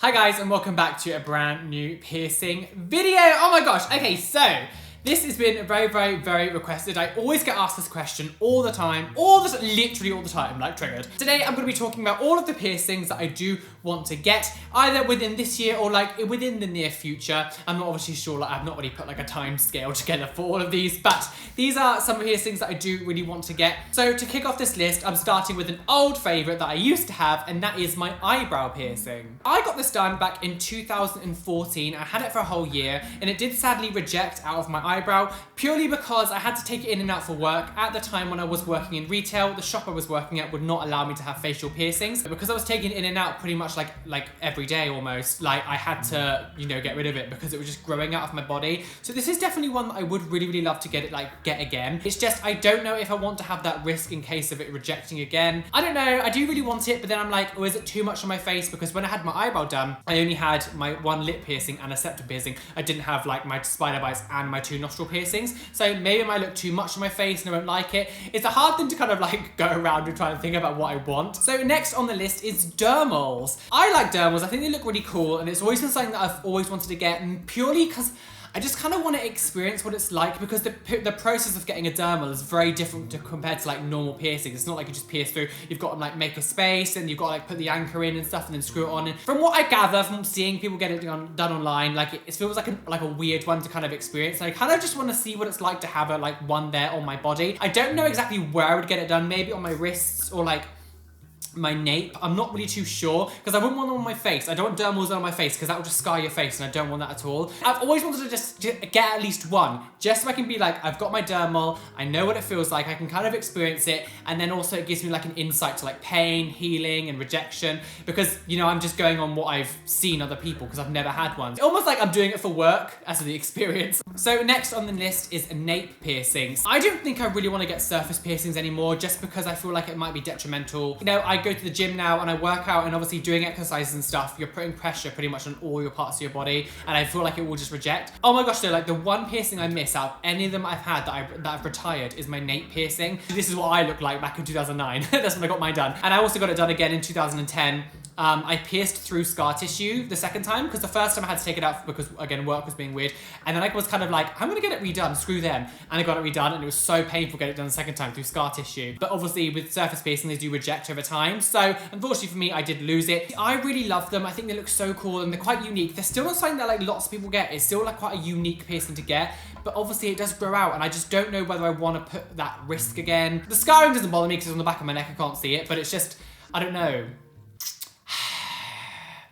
Hi guys, and welcome back to a brand new piercing video. Oh my gosh, okay, so this has been very requested. I always get asked this question all the time, literally all the time, like triggered. Today I'm going to be talking about all of the piercings that I do want to get, either within this year or like within the near future. I'm not obviously sure, like I've not really put like a time scale together for all of these, but these are some piercings that I do really want to get. So to kick off this list, I'm starting with an old favorite that I used to have, and that is my eyebrow piercing. I got this done back in 2014. I had it for a whole year, and it did sadly reject out of my eyebrow purely because I had to take it in and out for work. At the time when I was working in retail, the shop I was working at would not allow me to have facial piercings. But because I was taking it in and out pretty much like every day almost, like I had to, you know, get rid of it because it was just growing out of my body. So this is definitely one that I would really love to get again. It's just I don't know if I want to have that risk in case of it rejecting again. I don't know, I do really want it, but then I'm like, oh, is it too much on my face? Because when I had my eyebrow done, I only had my one lip piercing and a septum piercing. I didn't have like my spider bites and my two nostril piercings. So maybe it might look too much on my face and I won't like it. It's a hard thing to kind of like go around and try and think about what I want. So next on the list is dermals. I like dermals. I think they look really cool, and it's always been something that I've always wanted to get, and purely because I just kind of want to experience what it's like, because the process of getting a dermal is very different compared to like normal piercing. It's not like you just pierce through. You've got to like make a space, and you've got to like put the anchor in and stuff and then screw it on. And from what I gather from seeing people get it done online, like it feels like a weird one to kind of experience. And I kind of just want to see what it's like to have one there on my body. I don't know exactly where I would get it done, maybe on my wrists or like my nape. I'm not really too sure, because I wouldn't want them on my face. I don't want dermals on my face because that will just scar your face, and I don't want that at all. I've always wanted to just get at least one, just so I can be like, I've got my dermal, I know what it feels like, I can kind of experience it, and then also it gives me like an insight to like pain, healing, and rejection, because, you know, I'm just going on what I've seen other people, because I've never had one. It's almost like I'm doing it for work as the experience. So next on the list is innate piercings. I don't think I really want to get surface piercings anymore, just because I feel like it might be detrimental. You know, I go to the gym now and I work out, and obviously doing exercises and stuff, you're putting pressure pretty much on all your parts of your body, and I feel like it will just reject. Oh my gosh, though, like the one piercing I miss out of any of them I've had that I've retired is my innate piercing. This is what I looked like back in 2009. That's when I got mine done. And I also got it done again in 2010. I pierced through scar tissue the second time, because the first time I had to take it out because, again, work was being weird. And then I was kind of like, I'm gonna get it redone, screw them. And I got it redone, and it was so painful getting it done the second time through scar tissue. But obviously with surface piercing, they do reject over time. So unfortunately for me, I did lose it. I really love them. I think they look so cool, and they're quite unique. They're still not something that like lots of people get. It's still like quite a unique piercing to get, but obviously it does grow out, and I just don't know whether I want to put that risk again. The scarring doesn't bother me because it's on the back of my neck, I can't see it, but it's just, I don't know.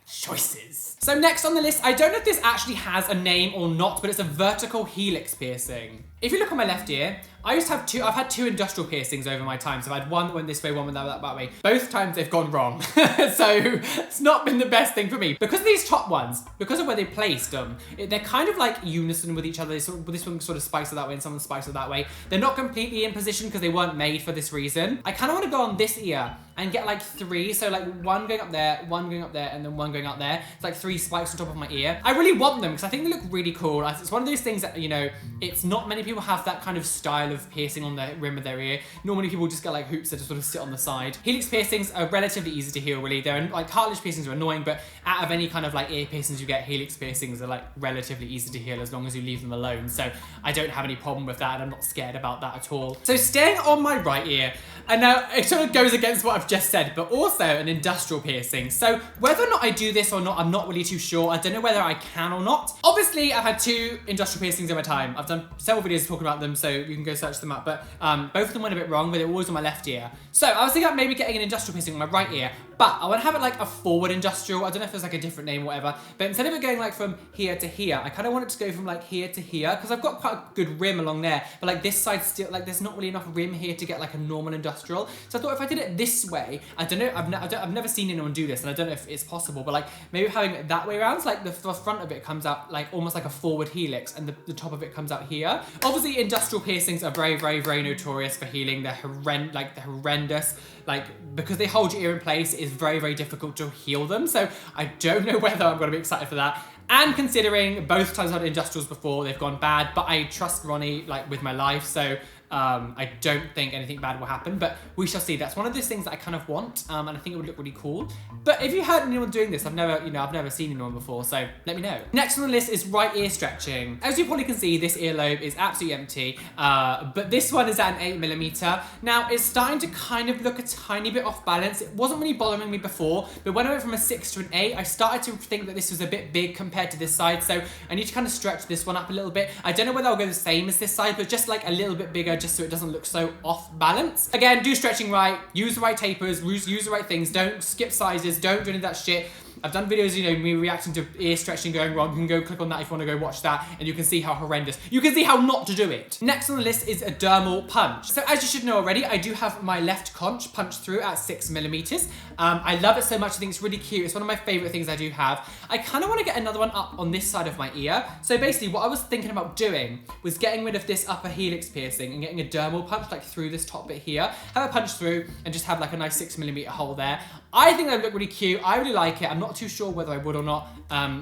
Choices. So next on the list, I don't know if this actually has a name or not, but it's a vertical helix piercing. If you look on my left ear, I used to have I've had two industrial piercings over my time. So I've had one that went this way, one went that way. Both times they've gone wrong. So it's not been the best thing for me. Because of these top ones, because of where they placed them, they're kind of like unison with each other. This one sort of spikes it that way and someone spikes it that way. They're not completely in position because they weren't made for this reason. I kind of want to go on this ear and get like three. So like one going up there, one going up there, and then one going up there. It's like three spikes on top of my ear. I really want them because I think they look really cool. It's one of those things that, you know, it's not many people have that kind of style of piercing on the rim of their ear. Normally people just get like hoops that just sort of sit on the side. Helix piercings are relatively easy to heal, really. They're like, cartilage piercings are annoying, but out of any kind of like ear piercings you get, helix piercings are like relatively easy to heal as long as you leave them alone. So I don't have any problem with that, and I'm not scared about that at all. So staying on my right ear, and now it sort of goes against what I've just said, but also an industrial piercing. So whether or not I do this or not, I'm not really too sure. I don't know whether I can or not. Obviously, I've had two industrial piercings in my time. I've done several videos talking about them, so you can go search them up. But both of them went a bit wrong, but they were always on my left ear. So I was thinking about maybe getting an industrial piercing on my right ear, but I want to have it like a forward industrial. I don't know if there's like a different name or whatever, but instead of it going like from here to here, I kind of want it to go from like here to here, because I've got quite a good rim along there, but like this side still, like there's not really enough rim here to get like a normal industrial. So I thought if I did it this way, I don't know, I've never seen anyone do this, and I don't know if it's possible, but like maybe having it that way around, so like the front of it comes out like almost like a forward helix, and the top of it comes out here. Obviously industrial piercings are very notorious for healing. They're horrendous. Like, because they hold your ear in place, it is very difficult to heal them. So I don't know whether I'm going to be excited for that. And considering both times I've had industrials before, they've gone bad, but I trust Ronnie like with my life, so I don't think anything bad will happen, but we shall see. That's one of those things that I kind of want, and I think it would look really cool. But if you heard anyone doing this, I've never seen anyone before, so let me know. Next on the list is right ear stretching. As you probably can see, this earlobe is absolutely empty, but this one is at an 8mm. Now, it's starting to kind of look a tiny bit off balance. It wasn't really bothering me before, but when I went from a 6 to an 8, I started to think that this was a bit big compared to this side, so I need to kind of stretch this one up a little bit. I don't know whether I'll go the same as this side, but just like a little bit bigger, just so it doesn't look so off balance. Again, do stretching right, use the right tapers, use the right things, don't skip sizes, don't do any of that shit. I've done videos, me reacting to ear stretching going wrong. You can go click on that if you want to go watch that, and you can see how horrendous. You can see how not to do it. Next on the list is a dermal punch. So as you should know already, I do have my left conch punched through at 6mm. I love it so much. I think it's really cute. It's one of my favorite things I do have. I kind of want to get another one up on this side of my ear. So basically what I was thinking about doing was getting rid of this upper helix piercing and getting a dermal punch like through this top bit here. Have a punch through and just have like a nice 6mm hole there. I think they look really cute. I really like it. I'm not too sure whether I would or not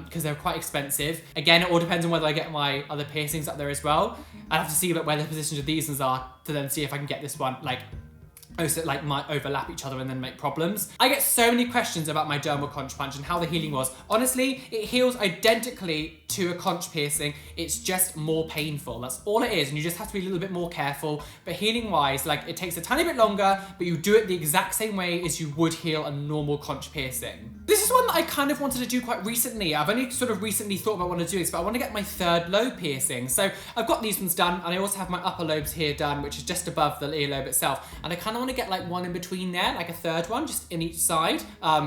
because they're quite expensive. Again, it all depends on whether I get my other piercings up there as well. I have to see where the positions of these ones are to then see if I can get this one might overlap each other and then make problems. I get so many questions about my dermal conch punch and how the healing was. Honestly, it heals identically to a conch piercing. It's just more painful. That's all it is, and you just have to be a little bit more careful. But healing wise, like, it takes a tiny bit longer, but you do it the exact same way as you would heal a normal conch piercing. This is one that I kind of wanted to do quite recently. I've only sort of recently thought about wanting to do this, but I want to get my third lobe piercing. So I've got these ones done, and I also have my upper lobes here done, which is just above the earlobe itself. And I kind of want to get like one in between there, like a third one, just in each side.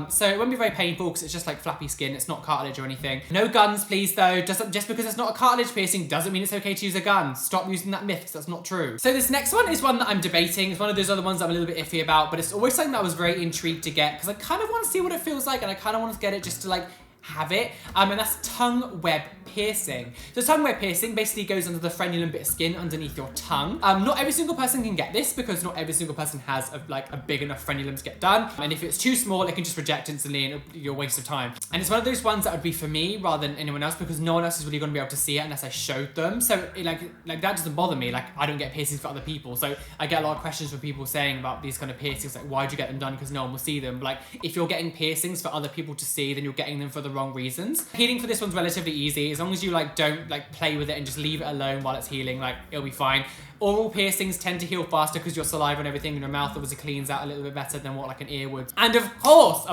So it won't be very painful because it's just like flappy skin. It's not cartilage or anything. No guns, please, though. Just because it's not a cartilage piercing doesn't mean it's okay to use a gun. Stop using that myth, because that's not true. So this next one is one that I'm debating. It's one of those other ones I'm a little bit iffy about, but it's always something that I was very intrigued to get because I kind of want to see what it feels like, and I kind of want to get it just to like have it, and that's tongue web piercing. So tongue web piercing basically goes under the frenulum bit of skin underneath your tongue. Not every single person can get this because not every single person has a big enough frenulum to get done, and if it's too small, it can just reject instantly and it'll be a waste of time. And it's one of those ones that would be for me rather than anyone else because no one else is really going to be able to see it unless I showed them. So like that doesn't bother me. Like, I don't get piercings for other people, so I get a lot of questions from people saying about these kind of piercings, like, why'd you get them done? Because no one will see them. But like, if you're getting piercings for other people to see, then you're getting them for the wrong reasons. Healing for this one's relatively easy as long as you don't play with it and just leave it alone while it's healing. Like, it'll be fine. Oral piercings tend to heal faster because your saliva and everything in your mouth obviously cleans out a little bit better than what like an ear would. And of course,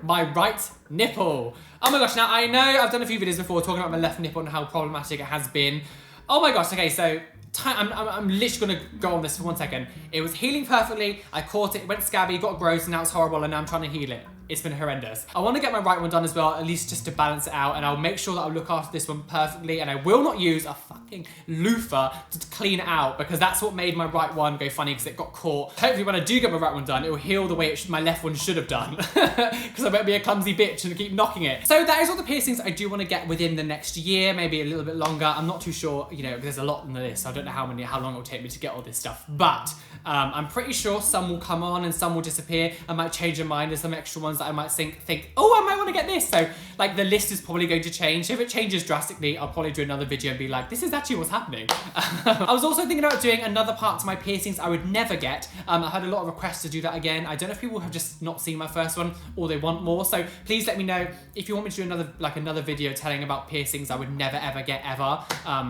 my right nipple. Oh my gosh, now I know I've done a few videos before talking about my left nipple and how problematic it has been. Oh my gosh, okay, so I'm literally gonna go on this for 1 second. It was healing perfectly, I caught it, went scabby, got gross, and now it's horrible, and now I'm trying to heal it. It's been horrendous. I want to get my right one done as well, at least just to balance it out, and I'll make sure that I'll look after this one perfectly, and I will not use a fucking loofah to clean it out, because that's what made my right one go funny, because it got caught. Hopefully when I do get my right one done, it will heal the way my left one should have done, because I better be a clumsy bitch and keep knocking it. So that is all the piercings I do want to get within the next year, maybe a little bit longer. I'm not too sure, there's a lot on the list, so I don't know how long it will take me to get all this stuff, but I'm pretty sure some will come on and some will disappear. I might change my mind. There's some extra ones that I might think, oh, I might want to get this. So like the list is probably going to change. If it changes drastically, I'll probably do another video and be like, this is actually what's happening. I was also thinking about doing another part to my piercings I would never get. I had a lot of requests to do that again. I don't know if people have just not seen my first one or they want more. So please let me know if you want me to do another video telling about piercings I would never ever get ever.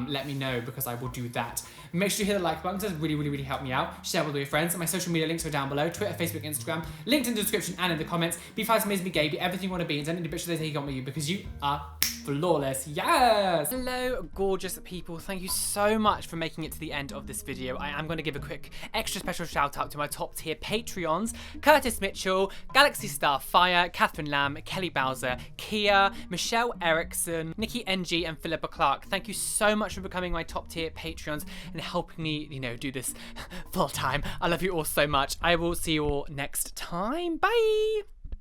Let me know because I will do that. Make sure you hit the like button, it really, really, really help me out. Share with all your friends, and my social media links are down below. Twitter, Facebook, Instagram, linked in the description and in the comments. Be fast, amazing, be gay, be everything you want to be, and send any bitch that he got with you because you are flawless. Yes! Hello, gorgeous people. Thank you so much for making it to the end of this video. I am going to give a quick extra special shout out to my top tier Patreons: Curtis Mitchell, Galaxy Star Fire, Catherine Lamb, Kelly Bowser, Kia, Michelle Erickson, Nikki NG, and Philippa Clark. Thank you so much for becoming my top tier Patreons and helping me, do this full time. I love you all so much. I will see you all next time. Bye!